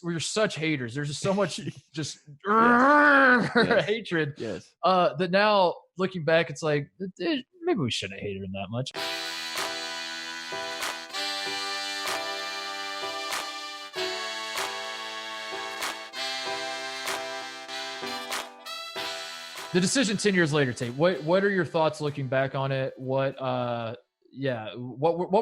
we're such haters. There's just so much just Yes. Yes. hatred Yes. that now looking back, it's like maybe we shouldn't have hated him that much. The decision 10 years later, Tate. What are your thoughts looking back on it? What were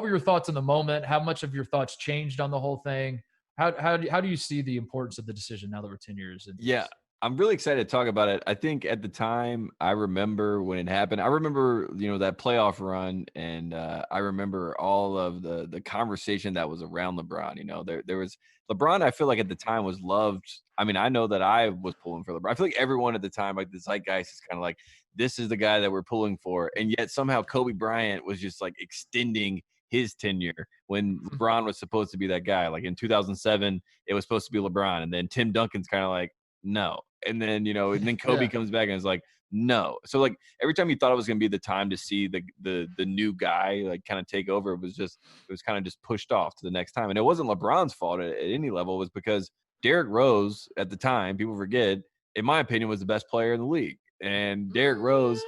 your thoughts in the moment? How much of your thoughts changed on the whole thing? How do you see the importance of the decision now that we're 10 years into Yeah, this? I'm really excited to talk about it. I think at the time, I remember when it happened. I remember, that playoff run, and I remember all of the conversation that was around LeBron. There was LeBron. I feel like at the time was loved. I mean, I know that I was pulling for LeBron. I feel like everyone at the time, like the zeitgeist, is kind of like, this is the guy that we're pulling for, and yet somehow Kobe Bryant was just like extending his tenure when LeBron was supposed to be that guy. Like in 2007, it was supposed to be LeBron, and then Tim Duncan's kind of like, no. And then, and then Kobe Yeah. comes back and is like, no. So like every time you thought it was going to be the time to see the new guy like kind of take over, it was kind of just pushed off to the next time. And it wasn't LeBron's fault at any level. It was because Derrick Rose at the time, people forget, in my opinion, was the best player in the league. And Derrick Rose,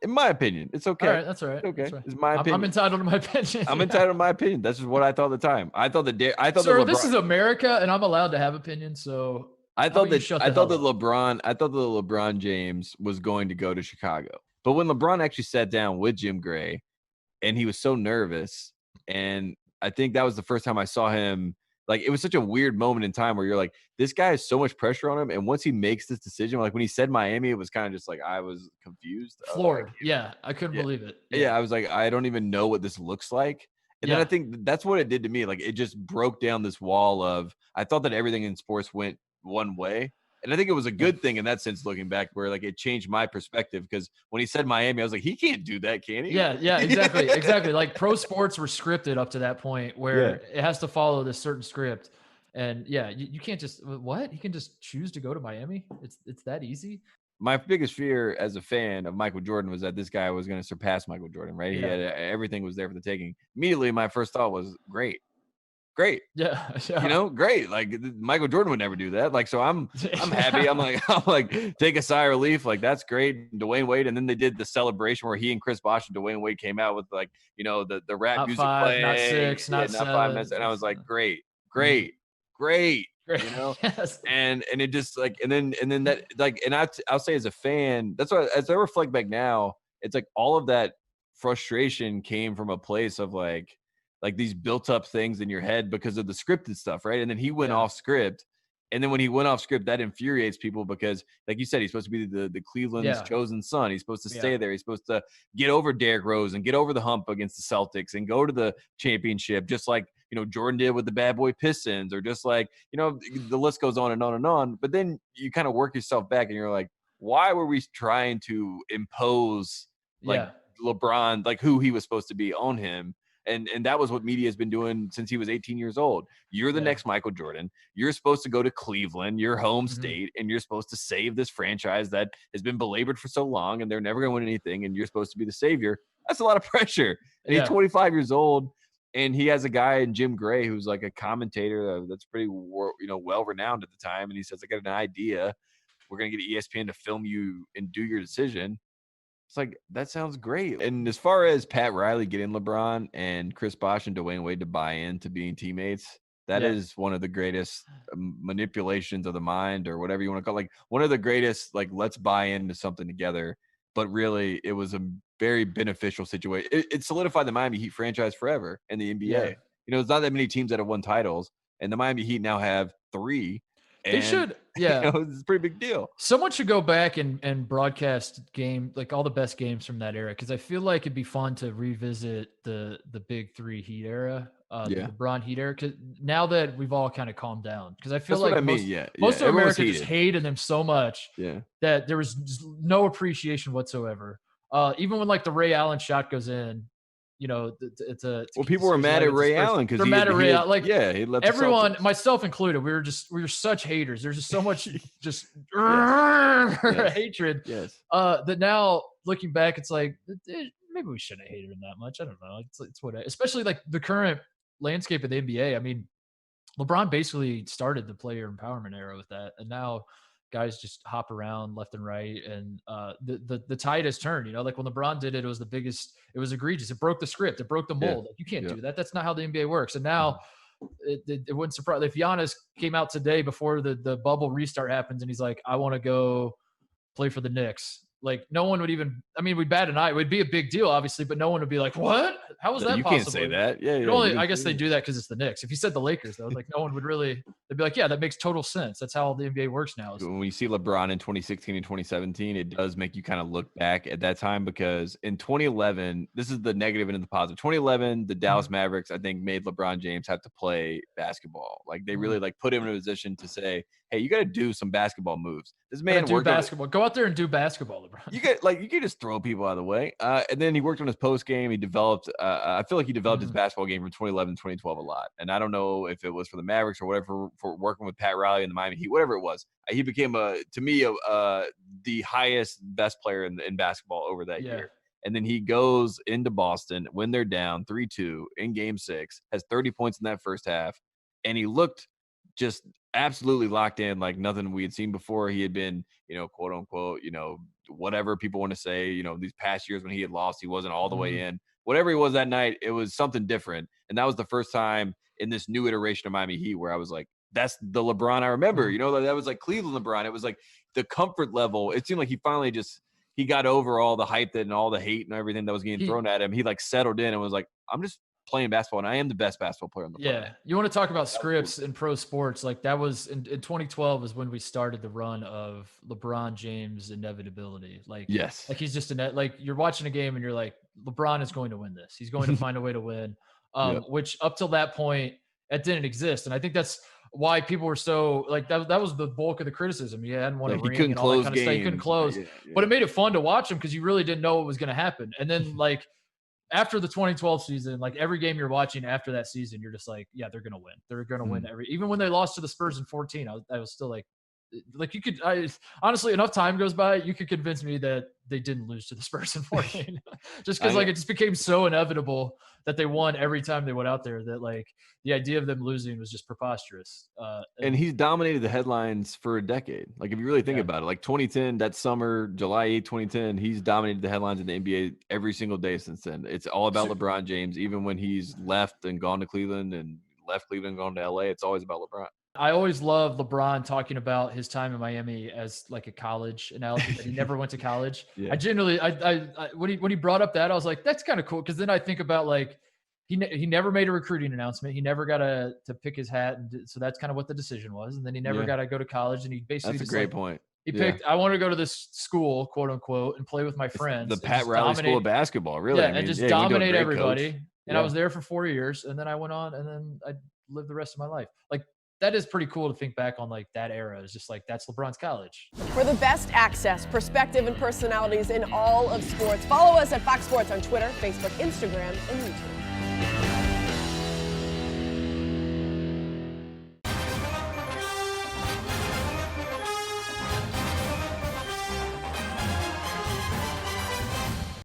in my opinion, it's okay. All right, that's all right. It's okay. That's right. It's my I'm opinion. entitled to my opinion. I'm Yeah. entitled to my opinion. That's just what I thought at the time. I thought that Sir, LeBron. this is America, and I'm allowed to have opinions. So I how thought about you that shut I the thought hell that up? LeBron James was going to go to Chicago. But when LeBron actually sat down with Jim Gray and he was so nervous, and I think that was the first time I saw him, like it was such a weird moment in time where you're like, this guy has so much pressure on him, and once he makes this decision, like when he said Miami, it was kind of just like I was confused. I was like, I Floored. can't Yeah, I couldn't yeah. believe it. Yeah, Yeah. I was like, I don't even know what this looks like. And then I Yeah. think that's what it did to me. Like it just broke down this wall of I thought that everything in sports went one way. And I think it was a Yeah. good thing in that sense, looking back, where like it changed my perspective. Because when he said Miami, I was like, he can't do that, can he? Yeah, exactly, exactly. Like pro sports were scripted up to that point Yeah. where it has to follow this certain script. And yeah, you can't just what? You can just choose to go to Miami? It's that easy? My biggest fear as a fan of Michael Jordan was that this guy was going to surpass Michael Jordan, right? He Yeah. had everything was there for the taking. Immediately, my first thought was great. Yeah. Yeah. Great. Like Michael Jordan would never do that. Like, so I'm happy. I'm like, take a sigh of relief. Like, that's great. Dwayne Wade. And then they did the celebration where he and Chris Bosh and Dwayne Wade came out with like, the rap Not music 5, not playing. 6, Yeah, not not 5 minutes. 7. And I was like, great, Mhm. great, great. Great. You know? Yes. And it just like, and then that like, and I'll say as a fan, that's why as I reflect back now, it's like all of that frustration came from a place of like these built up things in your head because of the scripted stuff, right? And then he went Yeah. off script. And then when he went off script, that infuriates people because, like you said, he's supposed to be the Cleveland's Yeah. chosen son. He's supposed to Yeah. stay there. He's supposed to get over Derrick Rose and get over the hump against the Celtics and go to the championship, just like Jordan did with the Bad Boy Pistons, or just like the list goes on and on and on. But then you kind of work yourself back, and you're like, why were we trying to impose like Yeah. LeBron, like who he was supposed to be on him? And that was what media has been doing since he was 18 years old. You're the Yeah. next Michael Jordan. You're supposed to go to Cleveland, your home Mhm. state, and you're supposed to save this franchise that has been belabored for so long, and they're never going to win anything, and you're supposed to be the savior. That's a lot of pressure. And he's Yeah. 25 years old, and he has a guy in Jim Gray who's like a commentator that's pretty well renowned at the time, and he says, I got an idea. We're going to get ESPN to film you and do your decision. It's like, that sounds great. And as far as Pat Riley getting LeBron and Chris Bosh and Dwayne Wade to buy into being teammates, that Yeah. is one of the greatest manipulations of the mind, or whatever you want to call it. Like one of the greatest, like, let's buy into something together. But really, it was a very beneficial situation. It solidified the Miami Heat franchise forever in the NBA. Yeah. There's not that many teams that have won titles, and the Miami Heat now have 3. They And, should. Yeah. it's a pretty big deal. Someone should go back and broadcast like all the best games from that era, because I feel like it'd be fun to revisit the big three Heat era, Yeah. the LeBron Heat era. Because now that we've all kind of calmed down, because I feel That's what like I mean. Yeah. most of Everyone's America just heated. hated them so much Yeah. that there was just no appreciation whatsoever. Even when like the Ray Allen shot goes in, it's a Well, people were mad at Ray Allen because they're mad at Ray Allen. Like, he left everyone, myself included, we were such haters. There's just so much just Yes. hatred Yes. that now looking back, it's like maybe we shouldn't have hated him that much. I don't know. It's what, especially like the current landscape of the NBA. I mean, LeBron basically started the player empowerment era with that. And now guys just hop around left and right. And the tide has turned, like when LeBron did it, it was the biggest, it was egregious. It broke the script. It broke the mold. Like, you can't do that. That's not how the NBA works. And now it wouldn't surprise if Giannis came out today before the bubble restart happens and he's like, I want to go play for the Knicks. Like, no one would even, we'd bat an eye. It would be a big deal, obviously, but no one would be like, what? How was that you possible? Can't say that. Yeah. I guess they do that because it's the Knicks. If you said the Lakers, though, like, no one would really, they'd be like, yeah, that makes total sense. That's how the NBA works now. When you see LeBron in 2016 and 2017, it does make you kind of look back at that time, because in 2011, this is the negative and the positive. 2011, the Dallas Mavericks, I think, made LeBron James have to play basketball. Like, they really put him in a position to say, hey, you got to do some basketball moves. This man do basketball. Go out there and do basketball, LeBron. You can just throw people out of the way. And then he worked on his post game. He developed. I feel like he developed his basketball game from 2011, 2012 a lot. And I don't know if it was for the Mavericks or whatever, for working with Pat Riley in the Miami Heat, whatever it was. He became the highest best player in basketball over that year. And then he goes into Boston when they're down 3-2 in Game 6, has 30 points in that first half, and he looked just absolutely locked in, like nothing we had seen before. He had been, quote unquote, whatever people want to say, these past years when he had lost, he wasn't all the way in. Whatever he was that night, it was something different. And that was the first time in this new iteration of Miami Heat where I was like, that's the LeBron I remember. That was like Cleveland LeBron. It was like the comfort level. It seemed like he finally he got over all the hype and all the hate and everything that was getting thrown at him. He like settled in and was like, I'm just playing basketball, and I am the best basketball player on the planet. Yeah. You want to talk about scripts in pro sports. Like, that was in 2012 is when we started the run of LeBron James inevitability. Like, yes, like he's just like, you're watching a game and you're like, LeBron is going to win this. He's going to find a way to win. Which up till that point, it didn't exist. And I think that's why people were so like, that was the bulk of the criticism. He hadn't won a ring and all that kind of stuff. He couldn't close, but it made it fun to watch him because you really didn't know what was going to happen. And then like, after the 2012 season, like every game you're watching after that season, you're just like, yeah, they're going to win. They're going to win even when they lost to the Spurs in 14, I was still like honestly, enough time goes by, you could convince me that they didn't lose to the Spurs in 14 just because like it just became so inevitable that they won every time they went out there that like the idea of them losing was just preposterous. And he's dominated the headlines for a decade. Like, if you really think about it, like 2010, that summer, July 8, 2010, he's dominated the headlines in the NBA every single day since then. It's all about LeBron James. Even when he's left and gone to Cleveland and left Cleveland and gone to LA, it's always about LeBron. I always love LeBron talking about his time in Miami as like a college analogy, that he never went to college. I genuinely, when he brought up that, I was like, that's kind of cool. Cause then I think about like, he never made a recruiting announcement. He never got to pick his hat. And so that's kind of what the decision was. And then he never got to go to college. And he basically, that's a great point. He picked, I want to go to this school, quote unquote, and play with my friends. The Pat Riley School of Basketball, really. Yeah, and just dominate everybody. And I was there for 4 years, and then I went on, and then I lived the rest of my life. Like, that is pretty cool to think back on, like, that era. It's just like, that's LeBron's college. For the best access, perspective, and personalities in all of sports, follow us at Fox Sports on Twitter, Facebook, Instagram, and YouTube.